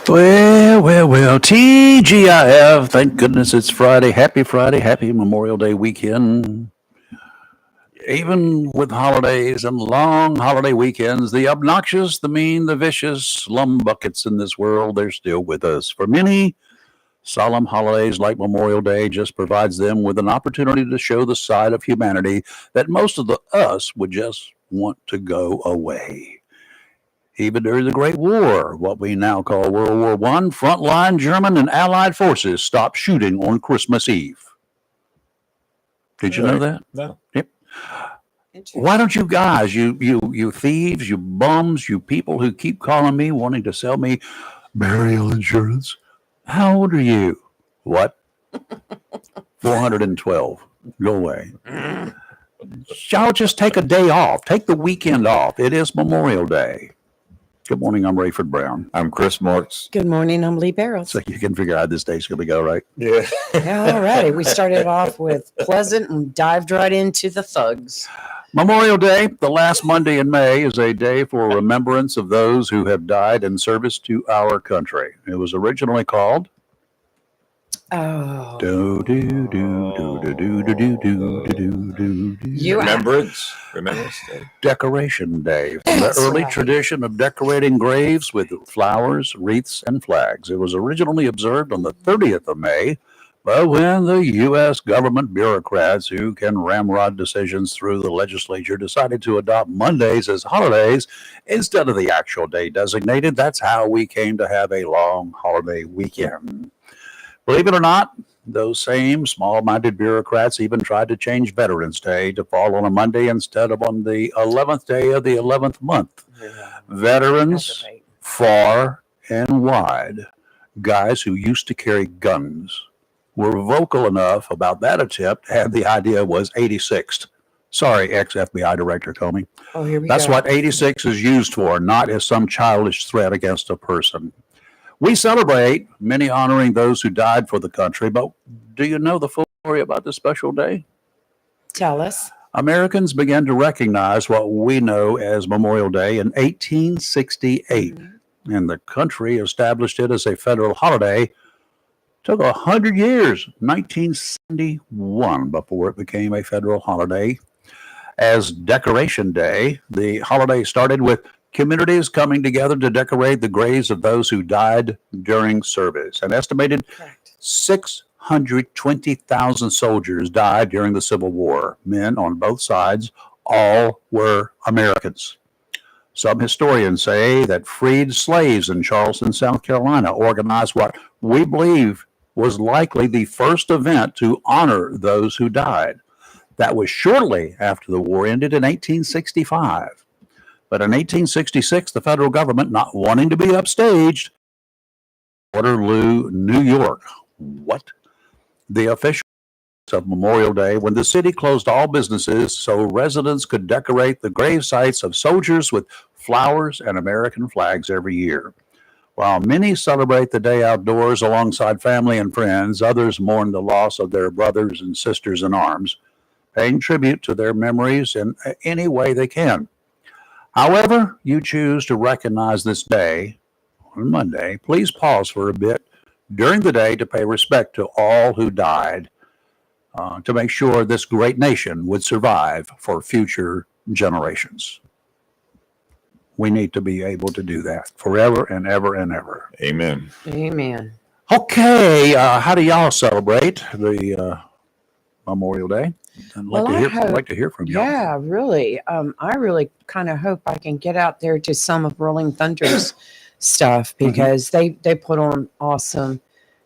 Well, TGIF. Thank goodness it's Friday. Happy Memorial Day weekend. Even with holidays and long holiday weekends, the obnoxious, the mean, the vicious slum buckets in this world, they're still with us. For many, solemn holidays like Memorial Day just provides them with an opportunity to show the side of humanity that most of us would just want to go away. Even during the Great War, what we now call World War I, frontline German and Allied forces stopped shooting on Christmas Eve. Did you know that? No. Yep. Why don't you guys, you thieves, you bums, you people who keep calling me wanting to sell me burial insurance? How old are you? What? 412. Go away. Y'all just take a day off. Take the weekend off. It is Memorial Day. Good morning, I'm Rayford Brown. I'm Chris Marks. Good morning, I'm Lee Barrows. So you can figure out how this day's going to go, right? Yeah. All righty, we started off with pleasant and dived right into the thugs. Memorial Day, the last Monday in May, is a day for remembrance of those who have died in service to our country. It was originally called Remembrance Day. Decoration Day, from the That's early right. tradition of decorating graves with flowers, wreaths, and flags. It was originally observed on the 30th of May, but when the U.S. government bureaucrats who can ramrod decisions through the legislature decided to adopt Mondays as holidays instead of the actual day designated, that's how we came to have a long holiday weekend. Believe it or not, those same small-minded bureaucrats even tried to change Veterans Day to fall on a Monday instead of on the 11th day of the 11th month. Yeah. Veterans, far and wide, guys who used to carry guns, were vocal enough about that attempt, and the idea was 86th. Sorry, ex-FBI Director Comey. Oh, here we That's go. what 86 is used for, not as some childish threat against a person. We celebrate, many honoring those who died for the country, but do you know the full story about this special day? Tell us. Americans began to recognize what we know as Memorial Day in 1868, and the country established it as a federal holiday. Took 100 years, 1971, before it became a federal holiday. As Decoration Day, the holiday started with communities coming together to decorate the graves of those who died during service. An estimated Correct. 620,000 soldiers died during the Civil War. Men on both sides, all were Americans. Some historians say that freed slaves in Charleston, South Carolina, organized what we believe was likely the first event to honor those who died. That was shortly after the war ended in 1865. But in 1866, the federal government, not wanting to be upstaged, Waterloo, New York. What? The official of Memorial Day, when the city closed all businesses so residents could decorate the grave sites of soldiers with flowers and American flags every year. While many celebrate the day outdoors alongside family and friends, others mourn the loss of their brothers and sisters in arms, paying tribute to their memories in any way they can. However you choose to recognize this day on Monday, please pause for a bit during the day to pay respect to all who died to make sure this great nation would survive for future generations. We need to be able to do that forever and ever and ever. Amen. Amen. Okay, how do y'all celebrate the Memorial Day? I'd like, Well, I'd like to hear from y'all. Yeah, really. I really kind of hope I can get out there to some of Rolling Thunder's stuff because they put on awesome.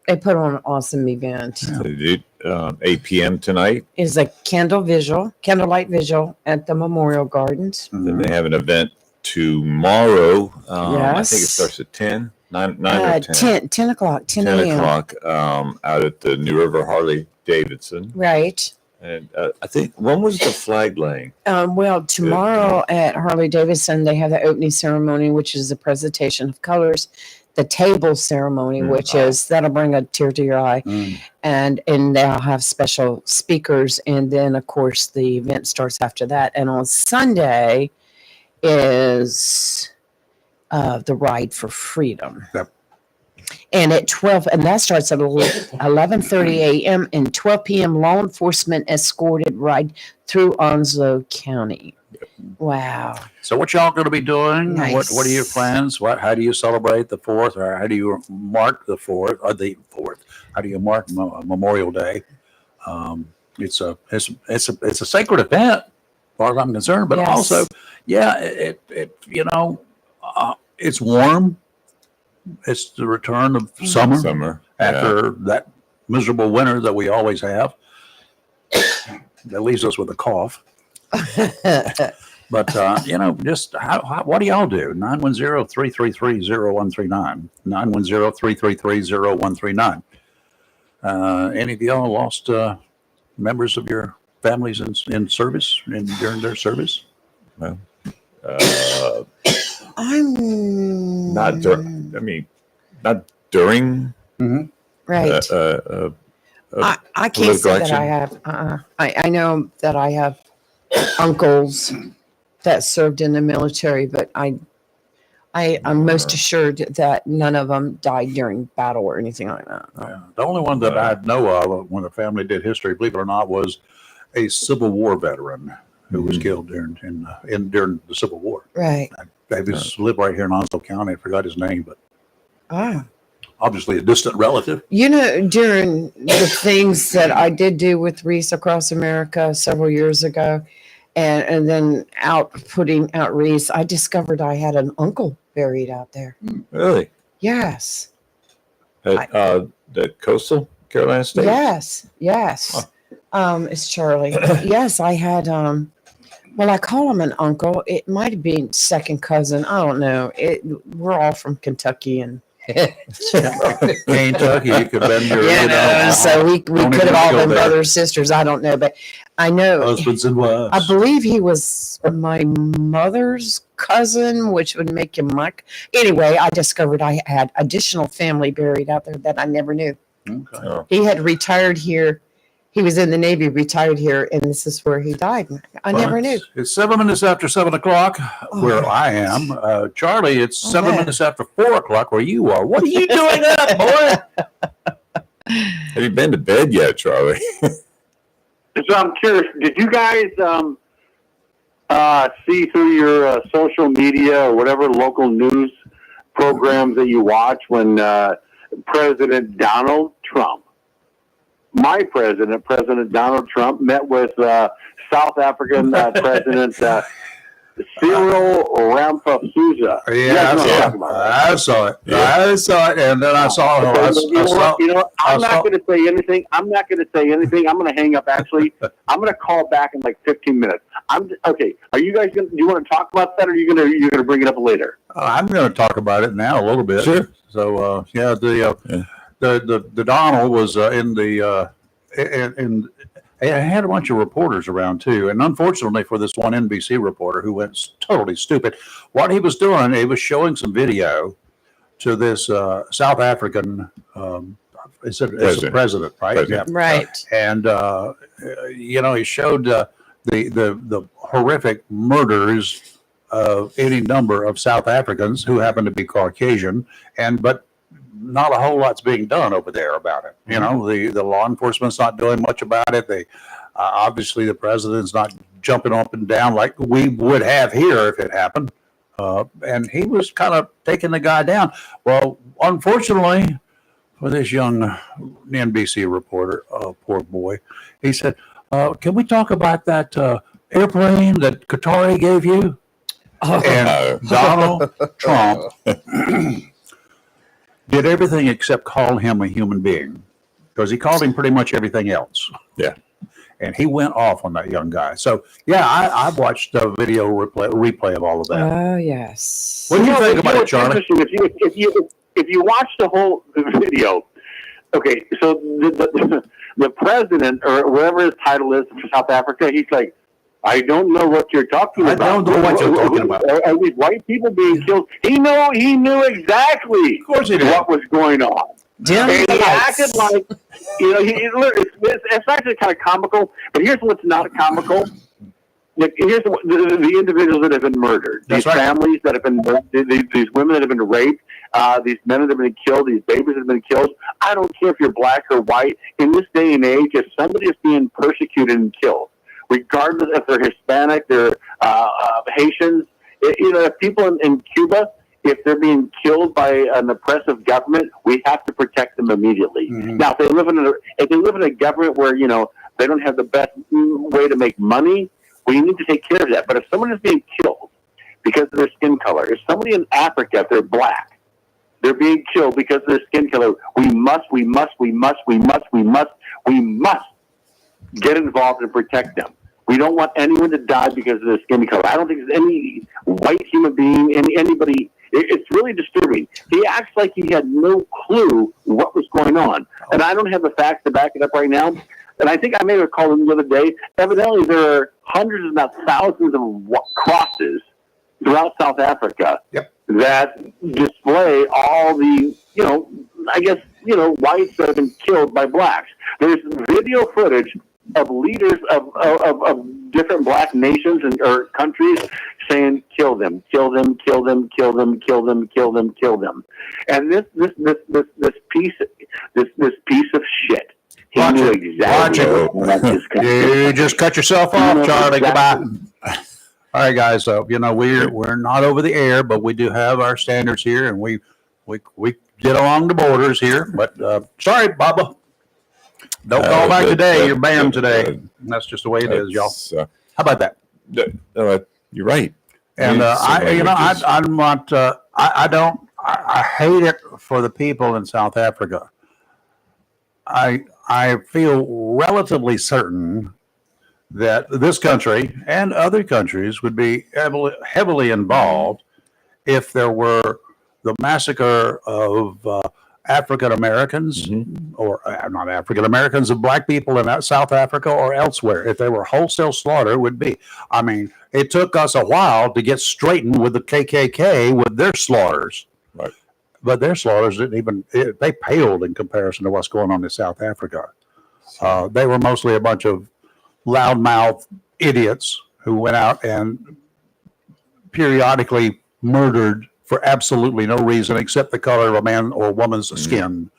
They put on an awesome event. So they did, 8 p.m. tonight. It's a candlelight vigil at the Memorial Gardens. Then they have an event tomorrow. I think it Yes. starts at 10, 9 or 10. 10 o'clock, 10 10 a.m. o'clock out at the New River Harley Davidson. Right. And I think, when was the flag laying? Well, tomorrow at Harley Davidson, they have the opening ceremony, which is the presentation of colors. The table ceremony, which is that'll bring a tear to your eye, and they'll have special speakers, and then of course the event starts after that. And on Sunday is the Ride for Freedom. Yep. And at 12, and that starts at 11:30 a.m. and 12 p.m. Law enforcement escorted ride through Onslow County. Wow. So what y'all going to be doing? Nice. What are your plans? How do you celebrate the 4th, or how do you mark the 4th, or the 4th? How do you mark Memorial Day? It's a sacred event, as far as I'm concerned. But Yes. also, yeah, it's warm. It's the return of summer after that miserable winter that we always have. That leaves us with a cough. But, just what do y'all do? 910-333-0139. 910-333-0139. Any of y'all lost members of your families in service during their service? Well, I'm not during, not during. right. I can't political say that action? I have. I know that I have uncles that served in the military, but I'm most assured that none of them died during battle or anything like that. Yeah. The only one that I know of when the family did history, believe it or not, was a Civil War veteran who was killed during the Civil War. Right. He lived right here in Onslow County. I forgot his name, but Ah. obviously a distant relative. During the things that I did do with Reese Across America several years ago, and then putting out Reese, I discovered I had an uncle buried out there. Really? Yes. At the coastal Carolina State? Yes. It's Charlie. Yes, I had, well, I call him an uncle. It might have been second cousin. I don't know. We're all from Kentucky and Kentucky, you could bend your so we could have all been brothers, sisters. I don't know, but I know husbands and wives. I believe he was my mother's cousin, which would make him anyway. I discovered I had additional family buried out there that I never knew. Okay. Oh. He had retired here. He was in the Navy, retired here, and this is where he died. I never knew. It's 7 minutes after 7 o'clock where I am. Charlie, it's 7 minutes after 4 o'clock where you are. What are you doing up, boy? Have you been to bed yet, Charlie? So I'm curious, did you guys see through your social media or whatever local news programs that you watch when President Donald Trump, my president, President Donald Trump, met with South African President Cyril Ramaphosa? Yeah, I saw it. I saw it, and then I saw. I'm not going to say anything. I'm not going to hang up. Actually, I'm going to call back in like 15 minutes. Okay. Are you guys going? Do you want to talk about that, or are you going to bring it up later? I'm going to talk about it now a little bit. Sure. So the Donald was in the and it had a bunch of reporters around too, and unfortunately for this one NBC reporter who went totally stupid, what he was doing, he was showing some video to this South African. It's a president, right? President. Yeah. Right. And he showed the horrific murders of any number of South Africans who happen to be Caucasian, but not a whole lot's being done over there about it. You know, the law enforcement's not doing much about it. They obviously the president's not jumping up and down like we would have here if it happened. And he was kind of taking the guy down. Well, unfortunately for this young NBC reporter, poor boy, he said, can we talk about that airplane that Qatari gave you? And Donald Trump did everything except call him a human being, because he called him pretty much everything else. Yeah. And he went off on that young guy. So, yeah, I've watched a video replay of all of that. Oh, yes. What do you think about it, Charlie? If you watch the whole video, okay, so the president, or whatever his title is for South Africa, he's like, I don't know what you're talking about. I don't know what you're talking about. Are these white people being killed? He knew exactly Of course he did. what was going on. Dim And he lights. acted like, it's actually kind of comical, but here's what's not comical. Like, here's the individuals that have been murdered. That's these right. families that have been, these women that have been raped, these men that have been killed, these babies that have been killed. I don't care if you're black or white. In this day and age, if somebody is being persecuted and killed, regardless if they're Hispanic, they're Haitians, if people in Cuba, if they're being killed by an oppressive government, we have to protect them immediately. Mm-hmm. Now, if they live in a government where they don't have the best way to make money, we need to take care of that. But if someone is being killed because of their skin color, if somebody in Africa, if they're black, they're being killed because of their skin color, we must get involved and protect them. We don't want anyone to die because of their skin color. I don't think there's any white human being, anybody. It's really disturbing. He acts like he had no clue what was going on. And I don't have the facts to back it up right now. And I think I may have called him the other day. Evidently, there are hundreds, if not thousands, of crosses throughout South Africa that display all the, whites that have been killed by blacks. There's video footage of leaders of different black nations or countries saying, "Kill them, kill them, kill them, kill them, kill them, kill them, kill them." And this piece of shit. He Watch knew it. exactly what this country. You just cut yourself off, Charlie. Goodbye. All right, guys. So we're not over the air, but we do have our standards here, and we get along the borders here. But sorry, Baba. Don't call back today. You're banned today. That's just the way it is, y'all. How about that? You're right. And I'm not. I hate it for the people in South Africa. I feel relatively certain that this country and other countries would be heavily involved if there were the massacre of African Americans, or not African Americans, of black people in South Africa or elsewhere. If there were wholesale slaughter, it would be. I mean, it took us a while to get straightened with the KKK with their slaughters. Right. But their slaughters they paled in comparison to what's going on in South Africa. They were mostly a bunch of loudmouth idiots who went out and periodically murdered for absolutely no reason except the color of a man or woman's skin.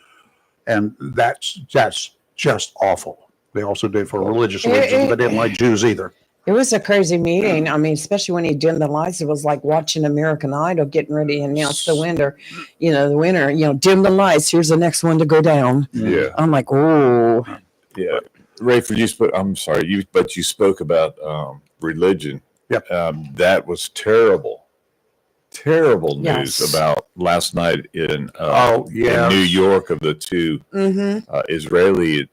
And that's just awful. They also did for religious reasons. They didn't like Jews either. It was a crazy meeting. I mean, especially when he dimmed the lights. It was like watching American Idol getting ready to announce the winner. Dim the lights. Here's the next one to go down. Yeah. I'm like, oh. Yeah. Rayford, you spoke about religion. Yep. That was terrible news Yes. about last night in yes. New York of the two Israeli.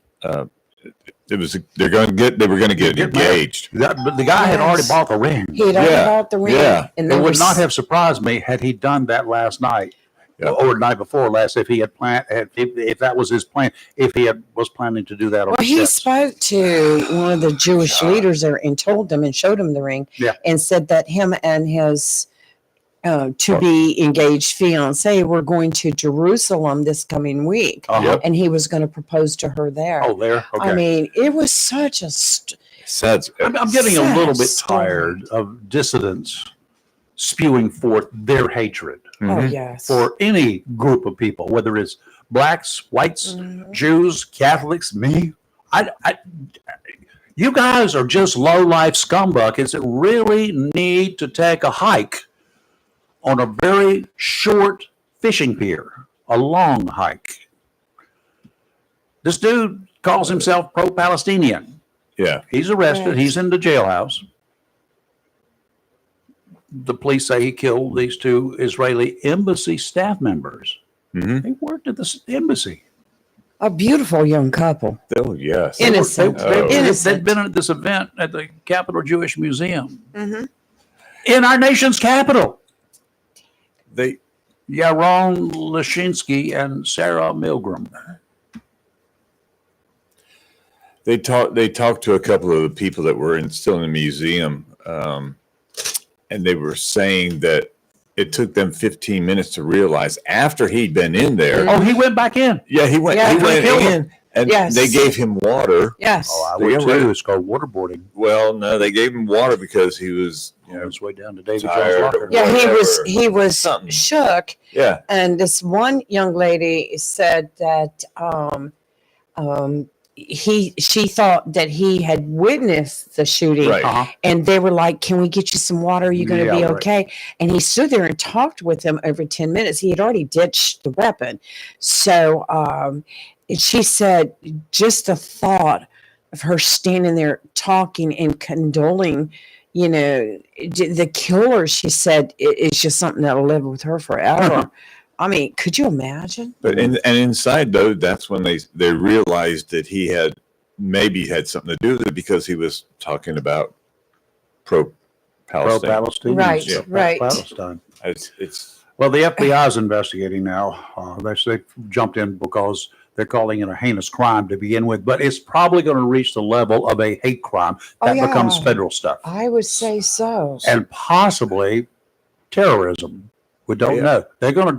They were going to get engaged. But the guy had already bought the ring. He had already bought the ring. Yeah. And It would not have surprised me had he done that last night or the night before last. If he had planned, if that was his plan, if he was planning to do that. Well, he spoke to one of the Jewish leaders there and told them and showed him the ring and said that him and his to be engaged fiance were going to Jerusalem this coming week, and he was going to propose to her there. Oh, there. Okay. I mean, it was such a. I'm getting a little bit tired of dissidents spewing forth their hatred Oh, yes. for any group of people, whether it's blacks, whites, Jews, Catholics, me. You guys are just low-life scumbuckets that really need to take a hike on a very short fishing pier, a long hike. This dude calls himself pro-Palestinian. Yeah. He's arrested. Right. He's in the jailhouse. The police say he killed these two Israeli embassy staff members. They worked at the embassy. A beautiful young couple. Oh, yes. Innocent. They'd been at this event at the Capitol Jewish Museum in our nation's capital. They Yaron Lashinsky and Sarah Milgram. They talked to a couple of the people that were still in the museum, and they were saying that it took them 15 minutes to realize after he'd been in there. Oh, he went back in. Yeah, he went. Yeah, he went in, and Yes. they gave him water. Yes. Oh, I would too. It's called waterboarding. Well, no, they gave him water because he was, On his way down to David tired Jones' locker. Yeah, whatever. he was Something. shook. yeah. And this one young lady said that she thought that he had witnessed the shooting, Right. Uh-huh. and they were like, "Can we get you some water? Are you going to Yeah, be right. okay?" And he stood there and talked with them over 10 minutes. He had already ditched the weapon, so she said just the thought of her standing there talking and condoling, the killer. She said it's just something that'll live with her forever. I mean, could you imagine? But inside though, that's when they realized that he had something to do with it because he was talking about pro-Palestine. Pro-Palestinians. Right, Yeah, right. Palestine. It's Well, the FBI is investigating now. They jumped in because they're calling it a heinous crime to begin with, but it's probably going to reach the level of a hate crime Oh, that yeah. becomes federal stuff, I would say so. and possibly terrorism. We don't Yeah. know.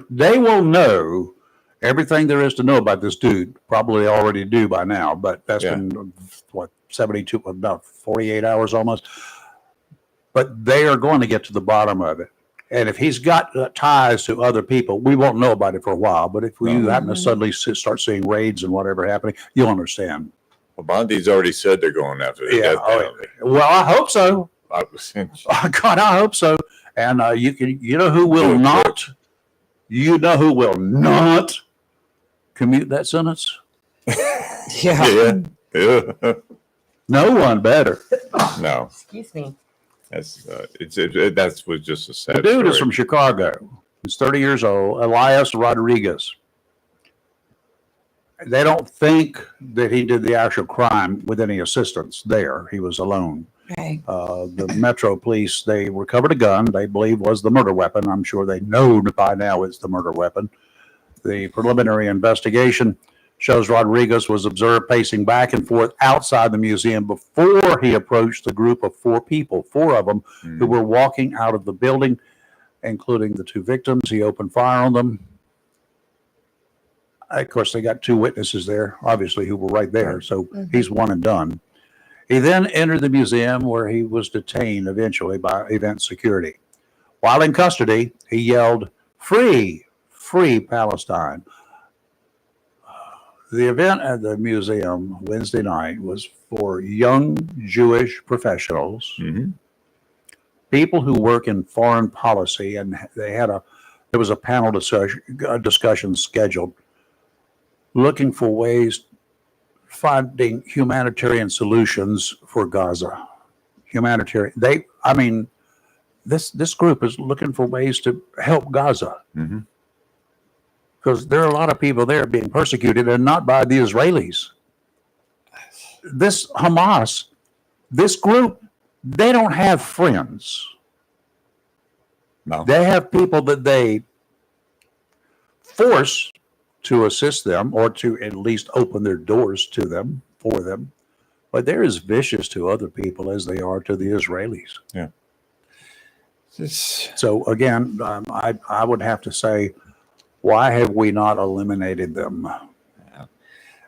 They will know everything there is to know about this dude. Probably already do by now, but that's Yeah. been 72, about 48 hours almost. But they are going to get to the bottom of it. And if he's got ties to other people, we won't know about it for a while. But if you happen to suddenly start seeing raids and whatever happening, you'll understand. well, Bondi's already said they're going after the death penalty. Well, I hope so. I was God, I hope so. And you know who will Good. not? You know who will not commute that sentence? Yeah. yeah. No one better. No, Excuse me. that's that was just a sad The dude story. is from Chicago. He's 30 years old. Elias Rodriguez. They don't think that he did the actual crime with any assistance there. He was alone. Okay. The Metro Police, they recovered a gun they believe was the murder weapon. I'm sure they know by now it's the murder weapon. The preliminary investigation shows Rodriguez was observed pacing back and forth outside the museum before he approached the group of four of them who were walking out of the building, including the two victims. He opened fire on them. Of course, they got two witnesses there, obviously, who were right there. So he's one and done. He then entered the museum where he was detained eventually by event security. While in custody, he yelled, "Free, free Palestine." The event at the museum Wednesday night was for young Jewish professionals, Mhm. people who work in foreign policy, and there was a panel discussion scheduled looking for ways finding humanitarian solutions for Gaza. This group is looking for ways to help Gaza Mhm. because there are a lot of people there being persecuted, and not by the Israelis. This Hamas, this group, they don't have friends. No. They have people that they force to assist them or to at least open their doors to them for them. But they're as vicious to other people as they are to the Israelis. It's- So again, I would have to say, why have we not eliminated them?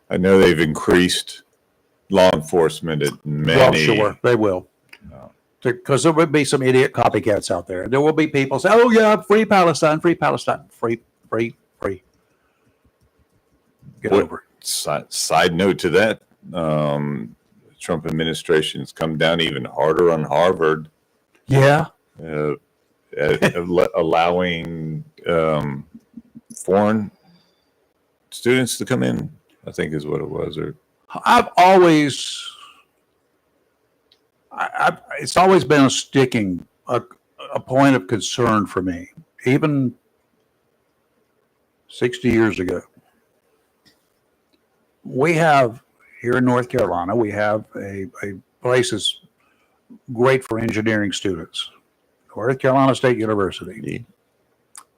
I know they've increased law enforcement at many. Well, sure, they will. because there would be some idiot copycats out there. There will be people say, "Oh yeah, free Palestine, free Palestine, free." Get What- over it. Side note to that, Trump administration's come down even harder on Harvard, Yeah, allowing foreign students to come in, I think is what it was. Or I've always, it's always been a point of concern for me, even 60 years ago. We have here in North Carolina, we have a place that's great for engineering students, North Carolina State University.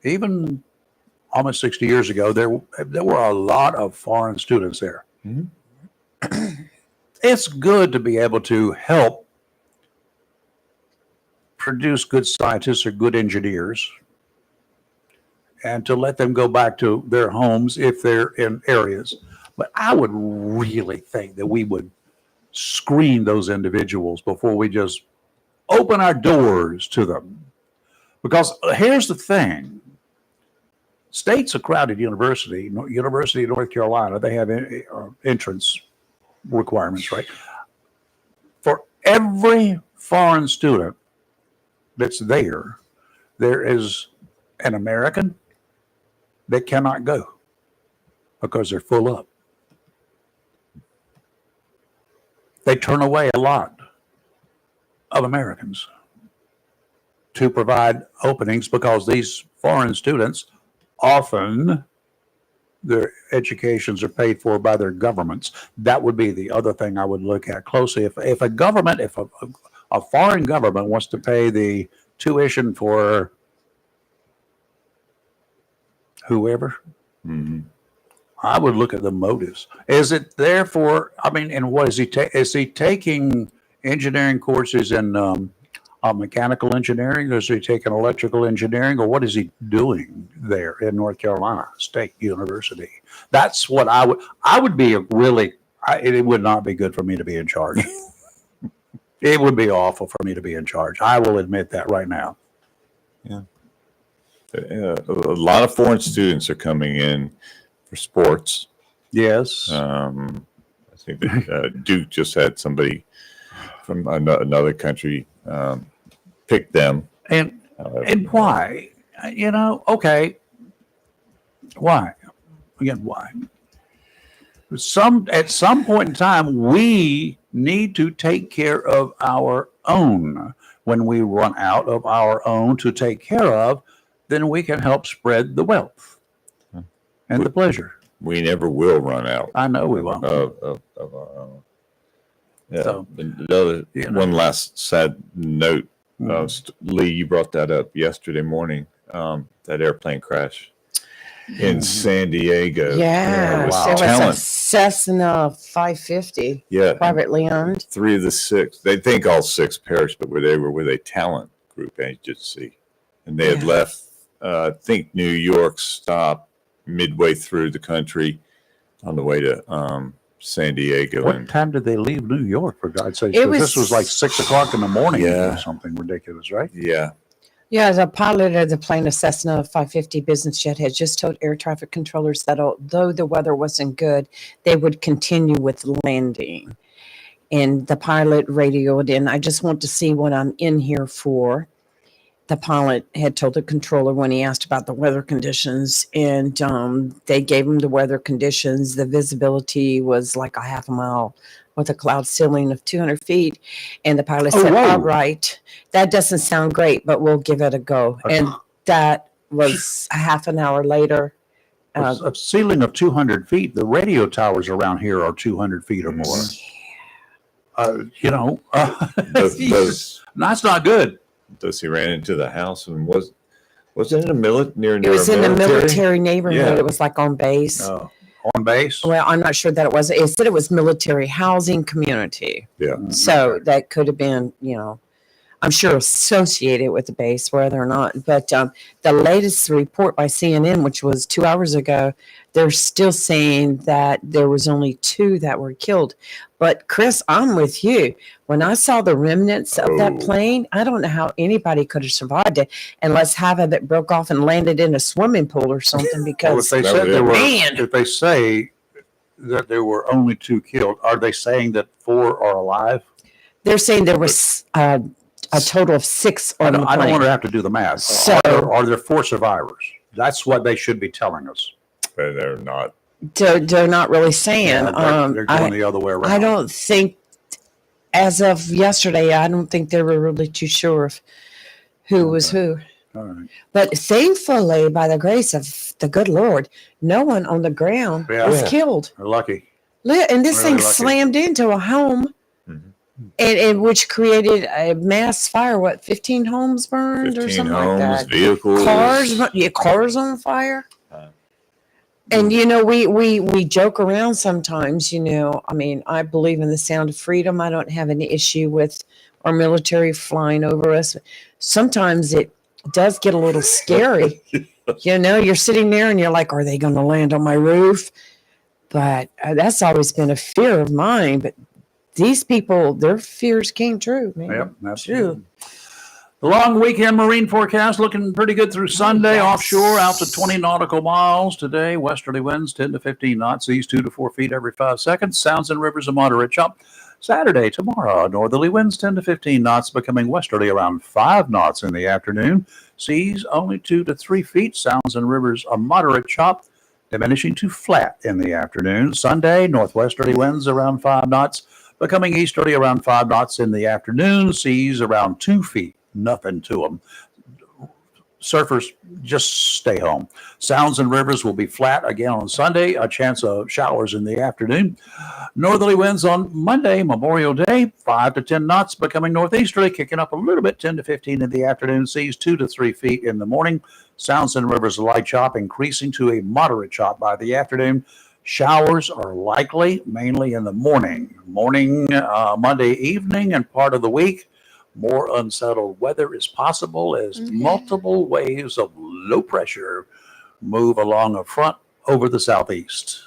Even almost 60 years ago, there were a lot of foreign students there. Mhm. It's good to be able to help produce good scientists or good engineers and to let them go back to their homes if they're in areas. But I would really think that we would screen those individuals before we just open our doors to them. Because here's the thing. State's a crowded university. University of North Carolina, they have entrance requirements, right? For every foreign student that's there, there is an American that cannot go because they're full up. They turn away a lot of Americans to provide openings because these foreign students often their educations are paid for by their governments. That would be the other thing I would look at closely. If a foreign government wants to pay the tuition for whoever, Mhm. I would look at the motives. Is it therefore? I mean, and what is he? Is he taking engineering courses in mechanical engineering, or is he taking electrical engineering, or what is he doing there in North Carolina State University? That's what I would. I would be really. It would not be good for me to be in charge. It would be awful for me to be in charge. I will admit that right now. A lot of foreign students are coming in for sports. Yes. I think that, Duke just had somebody from another country pick them. And why? Okay. Why? Again, why? At some point in time, we need to take care of our own. When we run out of our own to take care of, then we can help spread the wealth and the pleasure. We never will run out I know we won't. of our own. Yeah. So, The other, one last sad note. Lee, you brought that up yesterday morning. That airplane crash in San Diego. Yeah, wow. there was Talent. a Cessna 550, Yeah. privately owned. 3 of the 6. They think all 6 perished, but they were with a talent group agency, and they had left. I think New York stopped midway through the country on the way to San Diego. What time did they leave New York, for God's sake? It was- This was like 6 o'clock in the morning Yeah. or something ridiculous, right? Yeah. Yeah, the pilot of the plane, a Cessna 550 business jet, had just told air traffic controllers that although the weather wasn't good, they would continue with landing. And the pilot radioed in, "I just want to see what I'm in here for." The pilot had told the controller when he asked about the weather conditions, and they gave him the weather conditions. The visibility was like a half a mile with a cloud ceiling of 200 feet. And the pilot said, whoa. "All right, that doesn't sound great, but we'll give it a go." And that was a half an hour later. A ceiling of 200 feet. The radio towers around here are 200 feet or more. That's not good. He ran into the house and was it in a near It was in a military? military neighborhood. Yeah. It was like on base. On base. Well, I'm not sure that it was. It said it was military housing community. Yeah. So that could have been, I'm sure associated with the base, whether or not. But the latest report by CNN, which was 2 hours ago, they're still saying that there was only 2 that were killed. But Chris, I'm with you. When I saw the remnants of that plane, I don't know how anybody could have survived it unless half of it broke off and landed in a swimming pool or something. Because Well, man, if they say that there were only 2 killed, are they saying that 4 are alive? they're saying there was a total of 6 on the plane. I don't want to have to do the math. So- are there 4 survivors? That's what they should be telling us. But they're not. They're not really saying. Yeah, they're going the other way around. I don't think, as of yesterday, I don't think they were really too sure of who was who. All right. But thankfully, by the grace of the good Lord, no one on the ground was killed. They're lucky. And this Really thing lucky. slammed into a home, and which created a mass fire. What, 15 homes burned or 15 something homes, like that? vehicles. Cars on fire. And we joke around sometimes. I mean, I believe in the sound of freedom. I don't have any issue with our military flying over us. Sometimes it does get a little scary. You're sitting there and you're like, are they going to land on my roof? But that's always been a fear of mine. But these people, their fears came true, man. Yep, that's true. The long weekend marine forecast looking pretty good through Sunday. Offshore out to 20 nautical miles today. Westerly winds 10 to 15 knots, seas 2 to 4 feet every 5 seconds. Sounds and rivers a moderate chop. Saturday, tomorrow, northerly winds 10 to 15 knots, becoming westerly around 5 knots in the afternoon. Seas only 2 to 3 feet. Sounds and rivers a moderate chop, diminishing to flat in the afternoon. Sunday, northwesterly winds around 5 knots, becoming easterly around 5 knots in the afternoon. Seas around 2 feet. Nothing to them. Surfers, just stay home. Sounds and rivers will be flat again on Sunday. A chance of showers in the afternoon. Northerly winds on Monday, Memorial Day, 5 to 10 knots, becoming northeasterly, kicking up a little bit, 10 to 15 in the afternoon. Seas 2 to 3 feet in the morning. Sounds and rivers a light chop, increasing to a moderate chop by the afternoon. Showers are likely, mainly in the morning. Monday evening and part of the week. More unsettled weather is possible as multiple waves of low pressure move along a front over the southeast.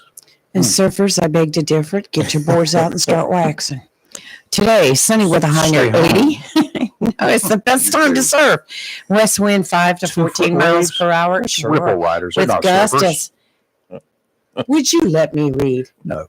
And surfers, I beg to differ. Get your boards out and start waxing. Today, sunny with a high near 80. No, it's the best time to surf. West wind 5 to 14 miles per hour. Ripple riders, they're With not gusts. surfers. Would you let me read? No.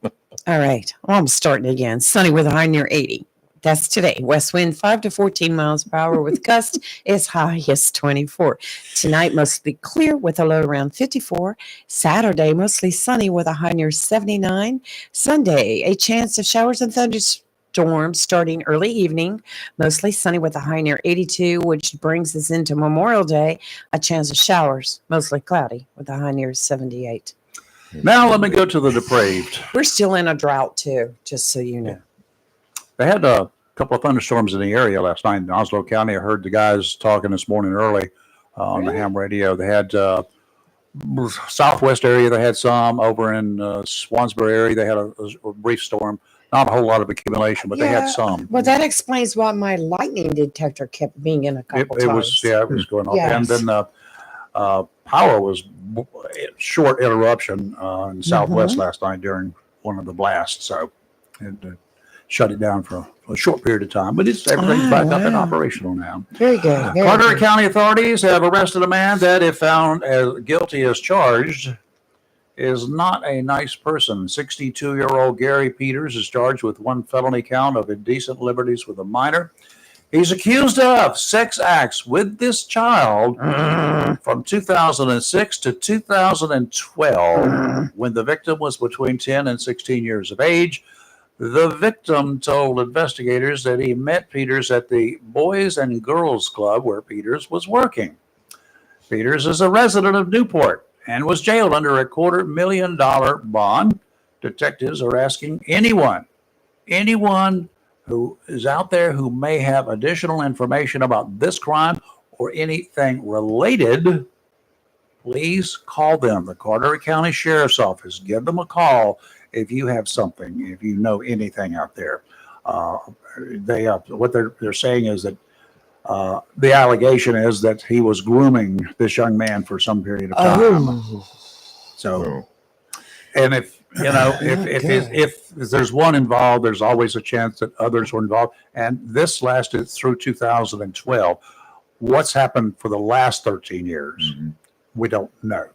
All right. Well, I'm starting again. Sunny with a high near 80. That's today. West wind 5 to 14 miles per hour with gust as high as 24. Tonight, mostly clear with a low around 54. Saturday, mostly sunny with a high near 79. Sunday, a chance of showers and thunderstorms starting early evening. Mostly sunny with a high near 82, which brings us into Memorial Day. A chance of showers, mostly cloudy with a high near 78. Now let me go to the depraved. We're still in a drought too, just so you know. They had a couple of thunderstorms in the area last night in Oslo County. I heard the guys talking this morning early on the ham radio. They had southwest area. They had some over in Swansboro area. They had a brief storm. Not a whole lot of accumulation, but they had some. Well, that explains why my lightning detector kept being in a couple times. It was going off. Yes. And then power was short interruption in Southwest last night during one of the blasts. So it shut it down for a short period of time, but everything's back up and operational now. Very good. Very Carteret good. County authorities have arrested a man that, if found as guilty as charged, is not a nice person. 62-year-old Gary Peters is charged with one felony count of indecent liberties with a minor. He's accused of sex acts with this child from 2006 to 2012 when the victim was between 10 and 16 years of age. The victim told investigators that he met Peters at the Boys and Girls Club where Peters was working. Peters is a resident of Newport and was jailed under a $250,000 bond. Detectives are asking anyone who is out there who may have additional information about this crime or anything related, please call them, the Carteret County Sheriff's Office. Give them a call if you have something, if you know anything out there. What they're saying is that The allegation is that he was grooming this young man for some period of time. Oh, So, and if if there's one involved, there's always a chance that others were involved. And this lasted through 2012. What's happened for the last 13 years? Mhm. We don't know.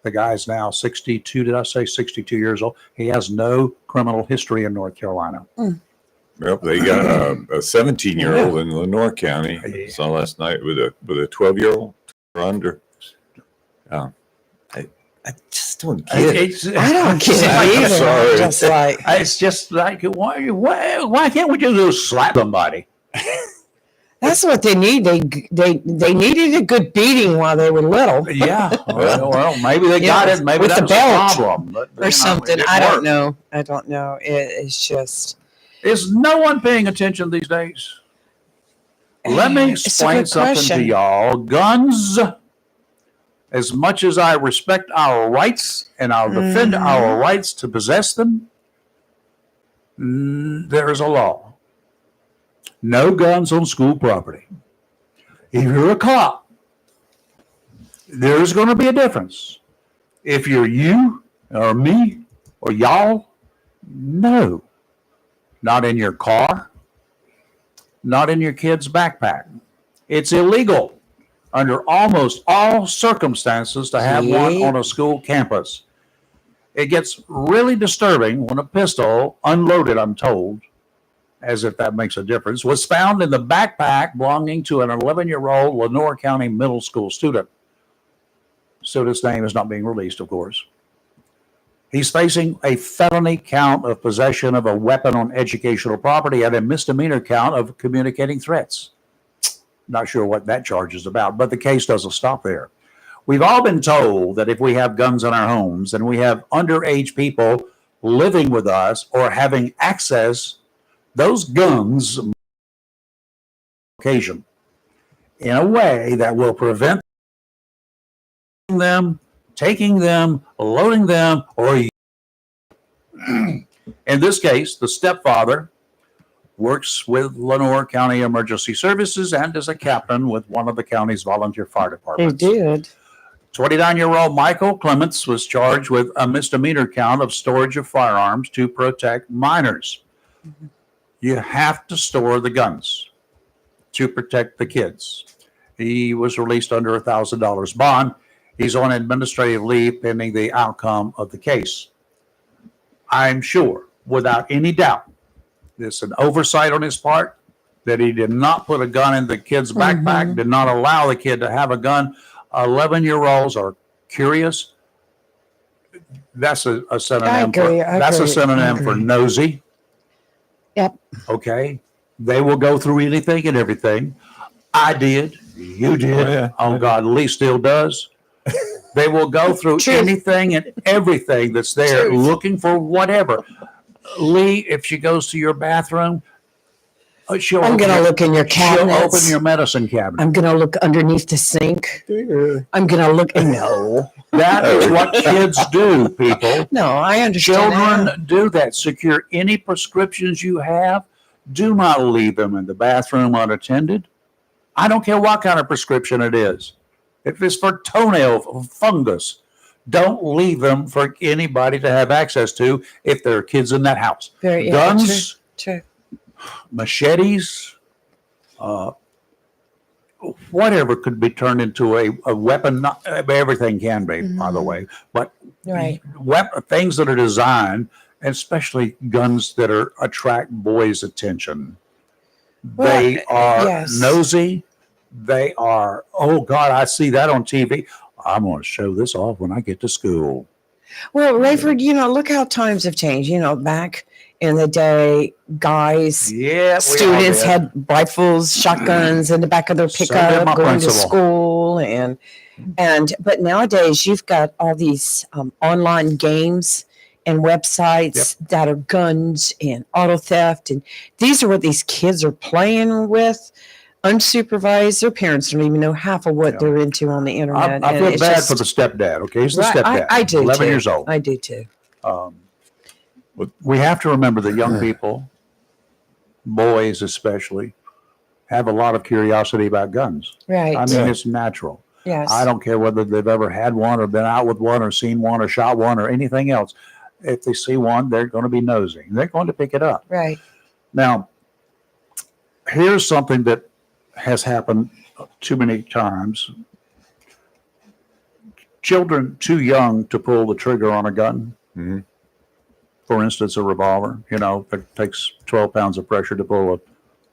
The guy's now 62. Did I say 62 years old? He has no criminal history in North Carolina. Well, they got a 17-year-old in Lenore County. Yeah. Saw last night with a 12-year-old or under. I just don't get it. I don't get I'm it either. sorry. I'm just like, It's just like why can't we just slap somebody? that's what they need. They needed a good beating while they were little. Yeah. Well, maybe they got Yeah, it. Maybe with that the was the belt problem. But, or something. it I didn't don't work. know. I don't know. It's just. Is no one paying attention these days? Let me It's a explain good something to question. y'all. Guns, as much as I respect our rights and I'll defend our rights to possess them, there is a law. No guns on school property. If you're a cop, there's going to be a difference. If you're you or me or y'all, no. Not in your car, not in your kid's backpack. It's illegal under almost all circumstances to have one Yeah. on a school campus. It gets really disturbing when a pistol, unloaded, I'm told, as if that makes a difference, was found in the backpack belonging to an 11-year-old Lenore County middle school student. Student's name is not being released, of course. He's facing a felony count of possession of a weapon on educational property and a misdemeanor count of communicating threats. Not sure what that charge is about, but the case doesn't stop there. We've all been told that if we have guns in our homes and we have underage people living with us or having access, those guns occasion in a way that will prevent them, taking them, loading them, or in this case, the stepfather works with Lenore County Emergency Services and is a captain with one of the county's volunteer fire They departments. did. 29-year-old Michael Clements was charged with a misdemeanor count of storage of firearms to protect minors. You have to store the guns to protect the kids. He was released under $1,000 bond. He's on administrative leave pending the outcome of the case. I'm sure, without any doubt, there's an oversight on his part that he did not put a gun in the kid's backpack, did not allow the kid to have a gun. 11-year-olds are curious. That's a synonym. That's a synonym for nosy. Yep. Okay. They will go through anything and everything. I did. You did. Oh, yeah. Oh, God, Lee still does. They will go through Truth. anything and everything that's there, Truth. looking for whatever. Lee, if she goes to your bathroom, she'll I'm going to look in your she'll open cabinets. your medicine cabinet. I'm going to look underneath the sink. I'm going to look. No. That is what kids do, people. No, I understand. Children that. do that. Secure any prescriptions you have. Do not leave them in the bathroom unattended. I don't care what kind of prescription it is. If it's for toenail fungus, don't leave them for anybody to have access to if there are kids in that house. Very, yeah, Guns, True. machetes, whatever could be turned into a weapon. Not, everything can be, by the way, but Right. things that are designed, and especially guns that are attract boys' attention. They Well, are yes. nosy. They are, oh God, I see that on TV. I'm going to show this off when I get to school. Well, Rayford, look how times have changed. Back in the day, guys, Yeah, students had rifles, shotguns in the back of their So did pickup my going to principal. school, but nowadays you've got all these online games and websites that are guns and auto theft, and these are what these kids are playing with. Unsupervised, their parents don't even know half of what they're into on the internet. I and feel it's bad just- for the stepdad. Okay, he's the Right, stepdad. I do 11 too. years old. I do too. We have to remember that young people, boys especially, have a lot of curiosity about guns. Right. I mean, it's natural. Yes. I don't care whether they've ever had one or been out with one or seen one or shot one or anything else. If they see one, they're going to be nosy. They're going to pick it up. Right. Now, here's something that has happened too many times. Children too young to pull the trigger on a gun. Mm-hmm. For instance, a revolver. You know, it takes 12 pounds of pressure to pull a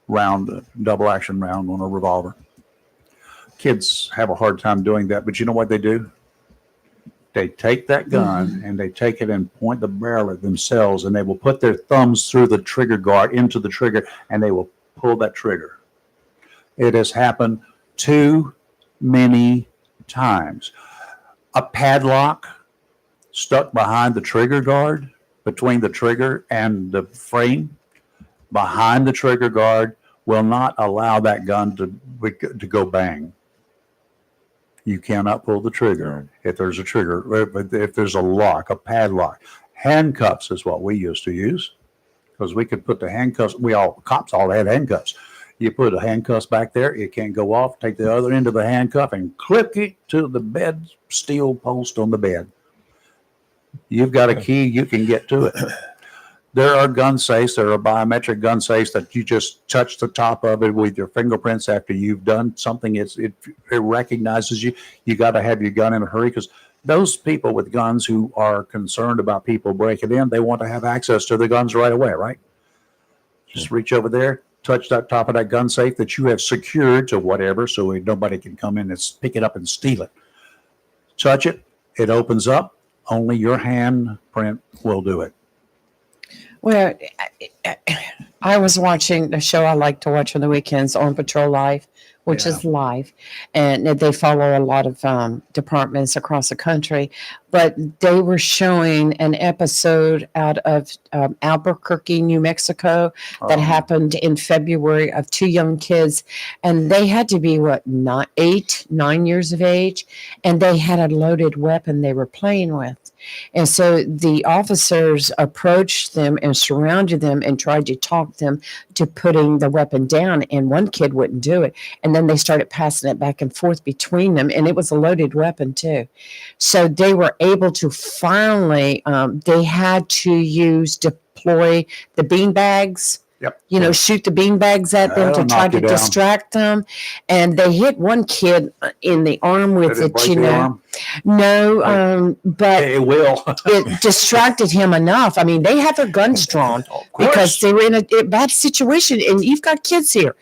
round, double action round on a revolver. Kids have a hard time doing that, but you know what they do? They take that gun and they take it and point the barrel at themselves, and they will put their thumbs through the trigger guard into the trigger, and they will pull that trigger. It has happened too many times. A padlock stuck behind the trigger guard, between the trigger and the frame, behind the trigger guard, will not allow that gun to go bang. You cannot pull the trigger if there's a trigger, if there's a lock, a padlock. Handcuffs is what we used to use, because we could put the handcuffs, cops all had handcuffs. You put the handcuffs back there, it can't go off, take the other end of the handcuff and clip it to the bed, steel post on the bed. You've got a key, you can get to it. There are gun safes, there are biometric gun safes that you just touch the top of it with your fingerprints after you've done something. It recognizes you. You got to have your gun in a hurry, because those people with guns who are concerned about people breaking in, they want to have access to the guns right away, right? Just reach over there, touch that top of that gun safe that you have secured to whatever, so nobody can come in and pick it up and steal it. Touch it, it opens up. Only your handprint will do it. Well, I was watching the show I like to watch on the weekends, On Patrol Live, which is live, and they follow a lot of departments across the country. But they were showing an episode out of Albuquerque, New Mexico, that happened in February, of two young kids, and they had to be 9 years of age, and they had a loaded weapon they were playing with. And so the officers approached them and surrounded them and tried to talk them to putting the weapon down. And one kid wouldn't do it. And then they started passing it back and forth between them. And it was a loaded weapon too. So they were able to finally, they had to deploy the bean bags. Yep. Shoot the bean bags at them to try to distract them. And they hit one kid in the arm with it, No, but it will. It distracted him enough. I mean, they had their guns drawn because they were in a bad situation, and you've got kids here.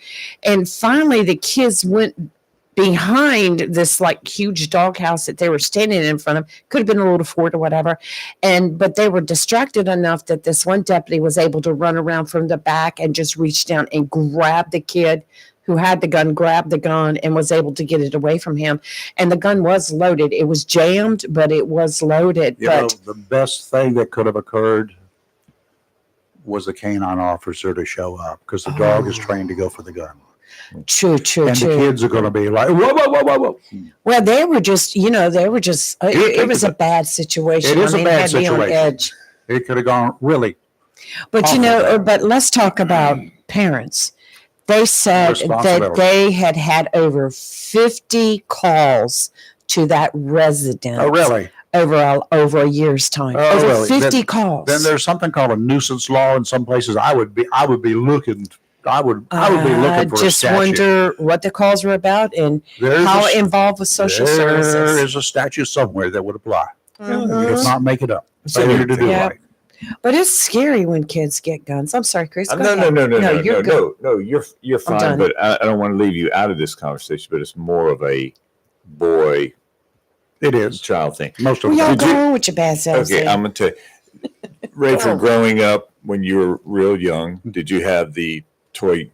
And finally, the kids went behind this huge doghouse that they were standing in front of. Could have been a little fort or whatever. But they were distracted enough that this one deputy was able to run around from the back and just reach down and grab the kid who had the gun, grabbed the gun, and was able to get it away from him. And the gun was loaded. It was jammed, but it was loaded. The best thing that could have occurred was the canine officer to show up, because the dog is trained to go for the gun. True. And the kids are going to be like, whoa. Well, they were just, it was a bad situation. It is a bad situation. On edge. It could have gone really. But, but let's talk about parents. They said that they had over 50 calls to that residence. Oh, really? Over a year's time. Over 50 calls. Then there's something called a nuisance law in some places. I would be looking. I would be looking for just a statute. wonder what the calls were about and how involved with social services. There is a statute somewhere that would apply. Mm-hmm. If not, make it up. Failure to do right. But it's scary when kids get guns. I'm sorry, Chris. No, you're fine. But I don't want to leave you out of this conversation. But it's more of a boy. It is child thing. Most of y'all go on with your bad selves. Okay, I'm gonna tell you. Ray, from growing up when you were real young, did you have the toy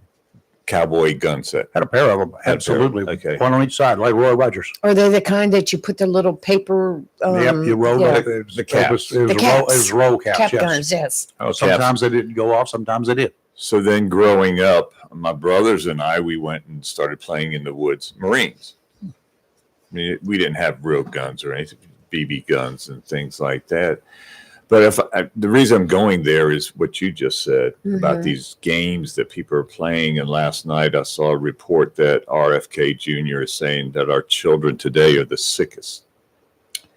cowboy gun set? Had a pair of them. Absolutely. Okay. One on each side, like Roy Rogers. Are they the kind that you put the little paper? You roll it. The caps. It was roll caps. Cap guns, yes. Oh, sometimes they didn't go off. Sometimes they did. So then growing up, my brothers and I, we went and started playing in the woods, Marines. I mean, we didn't have real guns or anything, BB guns and things like that. But the reason I'm going there is what you just said about Mhm. these games that people are playing. And last night I saw a report that RFK Jr. is saying that our children today are the sickest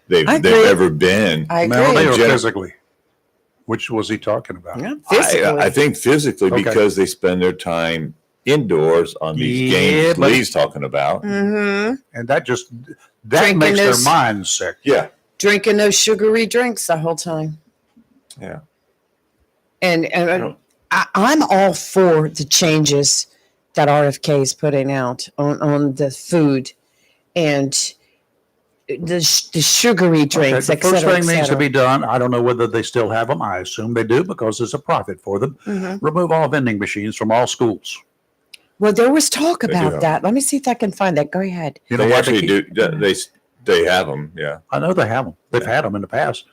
they've I agree. ever been. I Mentally agree. or physically? Which was he talking about? Yeah, physically. I think physically Okay. because they spend their time indoors on these Yeah, games but- Lee's talking about. Mm-hmm. And that Drinking makes their those- minds sick. Yeah. Drinking those sugary drinks the whole time. Yeah. And I'm all for the changes that RFK is putting out on the food and the sugary drinks, Okay, the first et thing needs to cetera. be done. I don't know whether they still have them. I assume they do because it's a profit for them. Mhm. Remove all vending machines from all schools. Well, there was talk They do about have that. Let me see if I can find that. Go ahead. You know They why actually keep- do. They have them. Yeah. I know they have them. They've Yeah. had them in the past.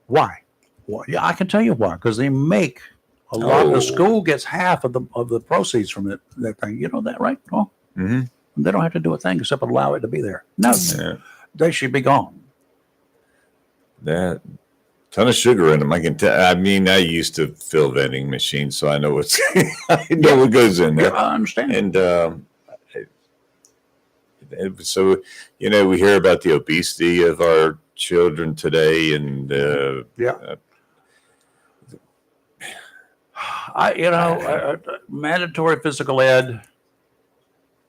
Why? Well, yeah, I can tell you why. Because they make a lot. Oh. The school gets half of the proceeds from that thing. You know that, right? Well, Mm-hmm. they don't have to do a thing except allow it to be there. No, Yeah. they should be gone. That ton of sugar in them. I can tell. I mean, I used to fill vending machines, so I know what's. I know what goes in Yeah, there. I understand. And so, we hear about the obesity of our children today, and Yeah. Mandatory physical ed,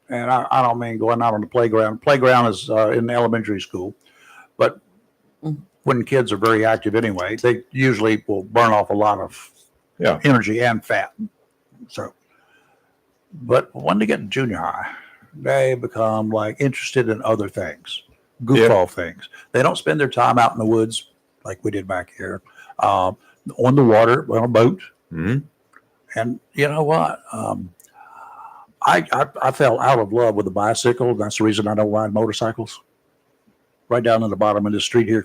and I don't mean going out on the playground. Playground is in elementary school, but when kids are very active anyway, they usually will burn off a lot of Yeah. energy and fat. So, but when they get to junior high, they become like interested in other things, goofball things. They don't spend their time out in the woods like we did back here, on the water, on a boat. hmm And you know what? I fell out of love with the bicycle. That's the reason I don't ride motorcycles. Right down in the bottom of the street here,